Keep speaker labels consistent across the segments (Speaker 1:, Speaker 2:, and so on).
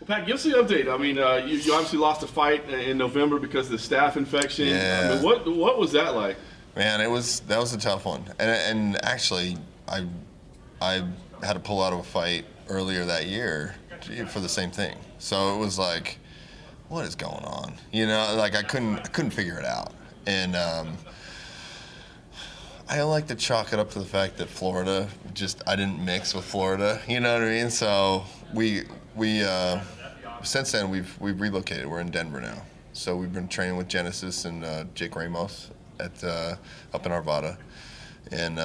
Speaker 1: Pat, give us the update. I mean, you obviously lost a fight in November because of the staph infection.
Speaker 2: Yeah.
Speaker 1: I mean, what was that like?
Speaker 2: Man, that was a tough one. And actually, I had to pull out of a fight earlier that year for the same thing. So it was like, what is going on? You know, like I couldn't figure it out. And I like to chalk it up to the fact that Florida, I didn't mix with Florida. You know what I mean? So we since then we've relocated. We're in Denver now. So we've been training with Genesis and Jake Ramos at up in Arvada, and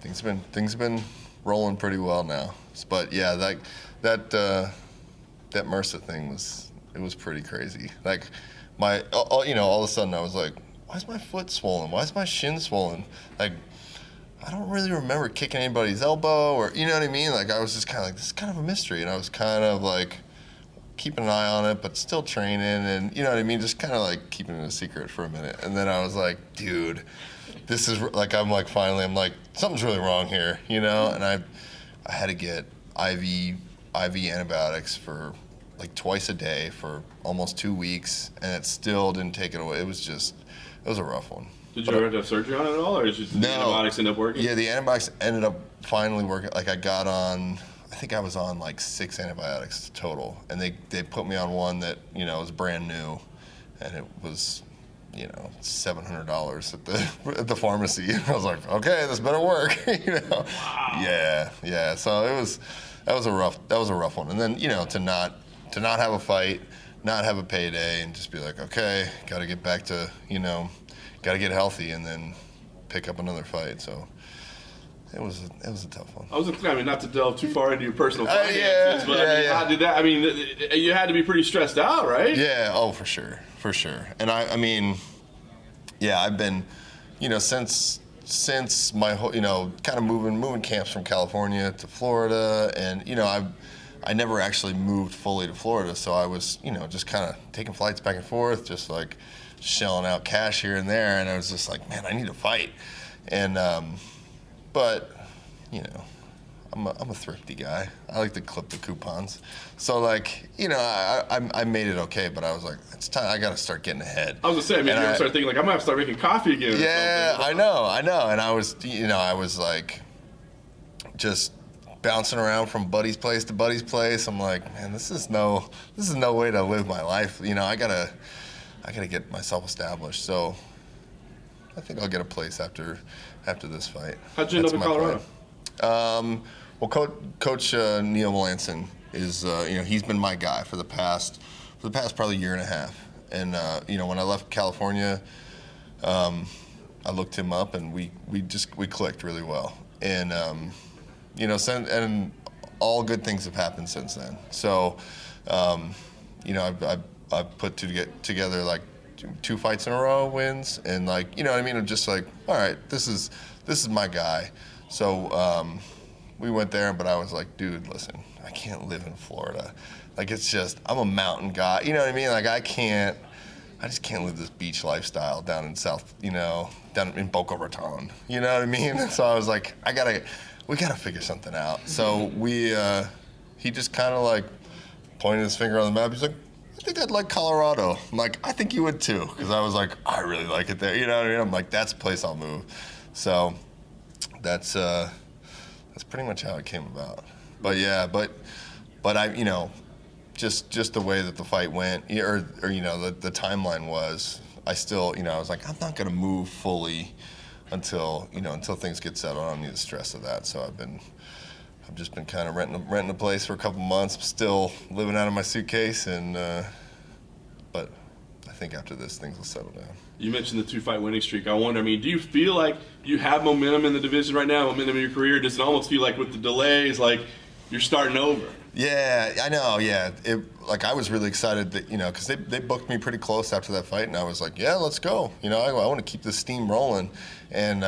Speaker 2: things have been rolling pretty well now. But yeah, that MRSA thing was pretty crazy. Like all of a sudden I was like, why is my foot swollen? Why is my shin swollen? Like, I don't really remember kicking anybody's elbow, or you know what I mean? Like, I was just kind of like, this is kind of a mystery, and I was kind of like keeping an eye on it, but still training, and you know what I mean? Just kind of like keeping it a secret for a minute. And then I was like, dude, this is like, I'm like, something's really wrong here, you know? And I had to get IV antibiotics for like twice a day for almost 2 weeks, and it still didn't take it away. It was a rough one.
Speaker 1: Did you ever have to have surgery on it at all, or just the antibiotics end up working?
Speaker 2: Yeah, the antibiotics ended up finally working. Like I think I was on like 6 antibiotics total, and they put me on one that was brand new, and it was $700 at the pharmacy. I was like, okay, this better work.
Speaker 1: Wow.
Speaker 2: Yeah. So that was a rough one, and then to not have a fight, not have a payday, and just be like, okay, got to get back to, got to get healthy, and then pick up another fight. So it was a tough one.
Speaker 1: Not to delve too far into your personal finances, how did that? I mean, you had to be pretty stressed out, right?
Speaker 2: Yeah. Oh, for sure. And I mean, yeah, I've been, since my whole, kind of moving camps from California to Florida, and I never actually moved fully to Florida, so I was, just kind of taking flights back and forth, just like shelling out cash here and there, and I was just like, man, I need to fight. And but I'm a thrifty guy. I like to clip the coupons. So like, I made it okay, but I was like, it's time. I got to start getting ahead.
Speaker 1: I was gonna say, maybe you're gonna start thinking like, I'm gonna have to start making coffee again.
Speaker 2: Yeah, I know. And I was like, just bouncing around from buddy's place to buddy's place. I'm like, man, this is no way to live my life. I gotta get myself established. So I think I'll get a place after this fight.
Speaker 1: How'd you end up in Colorado?
Speaker 2: Well, Coach Neil Melanson is, he's been my guy for the past probably year and a half. And when I left California, I looked him up, and we clicked really well. And and all good things have happened since then. So, I've put together like 2 fights in a row wins, and like, I'm just like, all right, this is my guy. So we went there, but I was like, dude, listen, I can't live in Florida. Like, it's just, I'm a mountain guy. You know what I mean? Like, I just can't live this beach lifestyle down in down in Boca Raton. You know what I mean? So I was like, we gotta figure something out. So he just kind of like pointed his finger on the map. He's like, I think I'd like Colorado. I'm like, I think you would too, because I was like, I really like it there. You know what I mean? I'm like, that's a place I'll move. So that's pretty much how it came about. But yeah, but I, just the way that the fight went, or the timeline was, I still, I was like, I'm not gonna move fully until things get settled. I don't need the stress of that. So I've just been kind of renting a place for a couple months. I'm still living out of my suitcase, and but I think after this, things will settle down.
Speaker 1: You mentioned the 2-fight winning streak. I wonder, do you feel like you have momentum in the division right now, momentum in your career? Does it almost feel like with the delays, like you're starting over?
Speaker 2: Yeah, I know, yeah. I was really excited that, because they booked me pretty close after that fight, and I was like, yeah, let's go. I want to keep this steam rolling. And,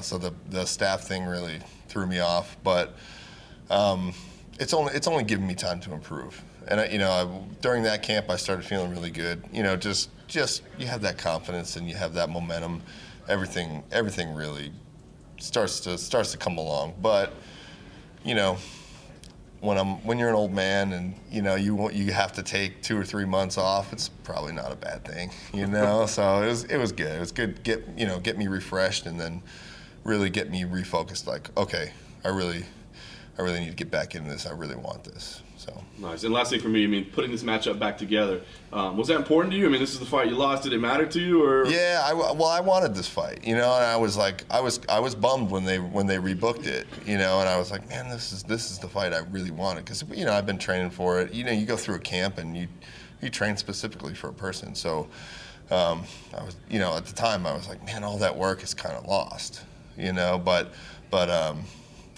Speaker 2: so the staff thing really threw me off. But it's only given me time to improve. And, during that camp, I started feeling really good. Just you have that confidence and you have that momentum. Everything really starts to come along. But, when you're an old man and you have to take 2 or 3 months off, it's probably not a bad thing, So it was good. It was good get me refreshed and then really get me refocused. Like, okay, I really need to get back into this. I really want this. So
Speaker 1: nice. And last thing for me, I mean, putting this matchup back together, was that important to you? I mean, this is the fight you lost. Did it matter to you, or? Yeah,
Speaker 2: I wanted this fight, and I was like, I was bummed when they rebooked it, and I was like, man, this is the fight I really wanted, because I've been training for it. You go through a camp and you train specifically for a person. So I was, at the time I was like, man, all that work is kind of lost, but.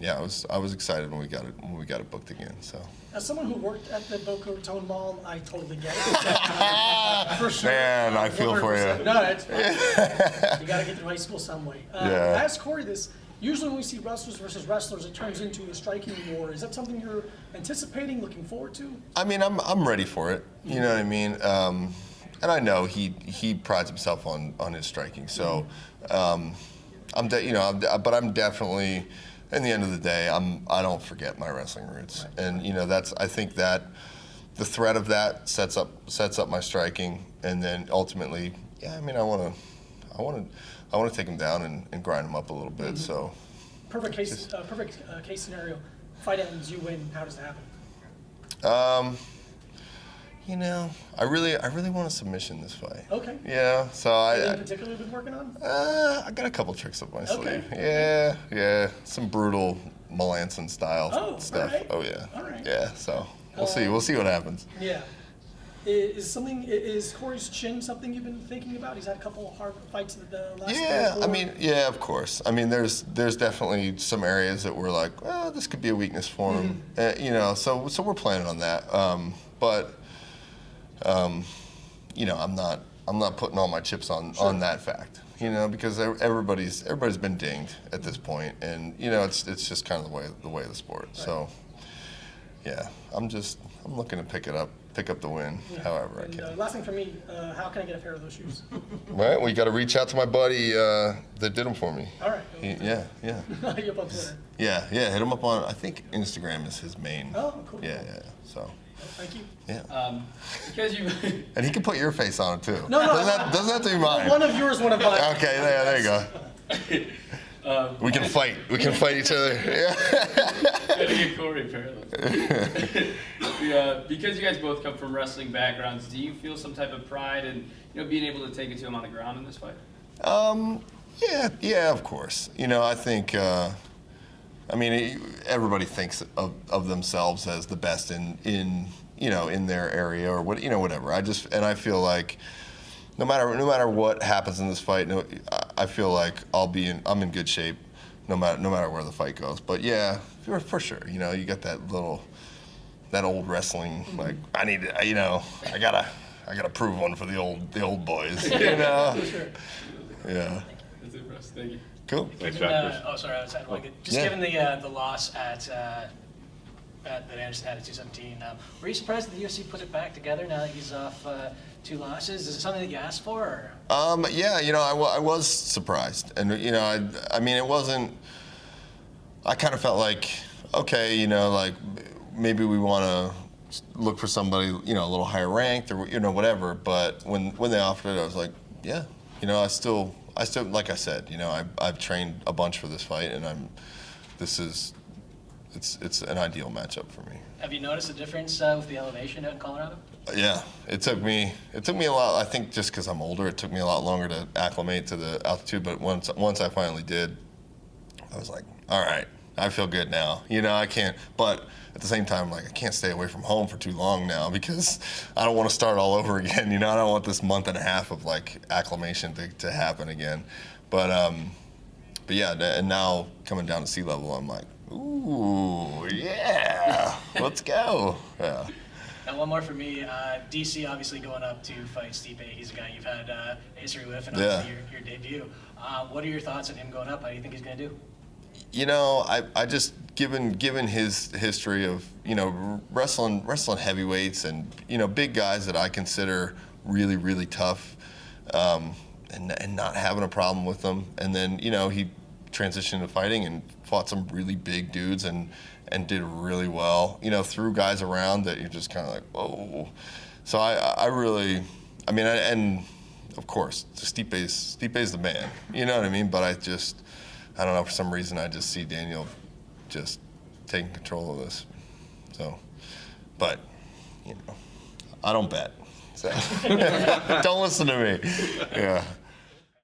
Speaker 2: Yeah, I was excited when we got it booked again. So.
Speaker 3: As someone who worked at the Boca Raton Mall, I totally get it. For sure.
Speaker 2: Man, I feel 100%. For you.
Speaker 3: No, it's fine. You got to get through high school some way.
Speaker 2: Yeah.
Speaker 3: I asked Corey this. Usually when we see wrestlers versus wrestlers, it turns into a striking war. Is that something you're anticipating, looking forward to? I mean, I'm ready for it. You know what I mean? And I know he prides himself on his striking. So, but I'm definitely. In the end of the day, I don't forget my wrestling roots, and I think that the threat of that sets up my striking, and then ultimately, yeah, I mean, I want to take him down and grind him up a little bit. So, perfect case scenario. Fight ends, you win. How does that happen?
Speaker 2: I really want a submission this fight.
Speaker 3: Okay.
Speaker 2: Yeah, so
Speaker 3: Anything in particular you've been working on?
Speaker 2: I got a couple tricks up my sleeve.
Speaker 3: Okay.
Speaker 2: Yeah, some brutal Melanson style stuff.
Speaker 3: Right.
Speaker 2: Oh yeah.
Speaker 3: All right.
Speaker 2: Yeah, so we'll see. We'll see what happens.
Speaker 3: Yeah. Is Corey's chin something you've been thinking about? He's had a couple hard fights in the last.
Speaker 2: Yeah, I mean, yeah, of course. I mean, there's definitely some areas that we're like, well, this could be a weakness for him. So we're planning on that. But. I'm not putting all my chips on that fact, because everybody's been dinged at this point, and it's just kind of the way of the sport. Right. So, yeah, I'm looking to pick up the win, however I can.
Speaker 3: Last thing for me, how can I get a pair of those shoes?
Speaker 2: Right, well, you got to reach out to my buddy that did them for me.
Speaker 3: All right.
Speaker 2: Yeah.
Speaker 3: Hit him up on Twitter.
Speaker 2: Yeah, hit him up on. I think Instagram is his main.
Speaker 3: Oh, cool.
Speaker 2: Yeah. So.
Speaker 3: Thank you.
Speaker 2: Yeah.
Speaker 4: Because you.
Speaker 2: And he can put your face on it too.
Speaker 3: No.
Speaker 2: Doesn't have to be mine.
Speaker 3: One of yours, one of mine.
Speaker 2: Okay, there you go. We can fight. We can fight each other. Yeah.
Speaker 4: Gotta get Corey parallel. Because you guys both come from wrestling backgrounds, do you feel some type of pride in being able to take it to him on the ground in this fight?
Speaker 2: Yeah, of course. I think. I mean, everybody thinks of themselves as the best in their area or whatever. I feel like no matter what happens in this fight, I feel like I'm in good shape no matter where the fight goes. But yeah, for sure, you got that old wrestling, like I gotta prove one for the old boys,
Speaker 3: For sure.
Speaker 2: Yeah.
Speaker 4: That's it for us. Thank you.
Speaker 2: Cool.
Speaker 1: Thanks,
Speaker 3: Given the loss that Anderson had at 217, were you surprised that the UFC put it back together now that he's off 2 losses? Is it something that you asked for? Or?
Speaker 2: Yeah, I was surprised, and I mean, it wasn't. I kind of felt like, okay, like maybe we want to look for somebody, a little higher ranked or whatever. But when they offered it, I was like, yeah, I still, like I said, I've trained a bunch for this fight, and it's an ideal matchup for me.
Speaker 3: Have you noticed a difference with the elevation out in Colorado?
Speaker 2: Yeah, it took me a lot. I think just because I'm older, it took me a lot longer to acclimate to the altitude. But once I finally did, I was like, all right, I feel good now. I can't. But at the same time, like I can't stay away from home for too long now because I don't want to start all over again. I don't want this month and a half of like acclimation to happen again. But yeah, and now coming down to sea level, I'm like, ooh, yeah, let's go. Yeah.
Speaker 3: And one more for me, DC obviously going up to fight Stipe. He's a guy you've had history with, and obviously your debut. What are your thoughts on him going up? How do you think he's going to do?
Speaker 2: I just given his history of wrestling heavyweights and big guys that I consider really, really tough, and not having a problem with them, and then he transitioned to fighting and fought some really big dudes, and
Speaker 3: and did really well. You know, threw guys around that you're just kind of like, whoa. So I really, I mean, and of course, Stipe's the man. You know what I mean? But I don't know, for some reason I just see Daniel just taking control of this. So, but, you know, I don't bet. So don't listen to me. Yeah.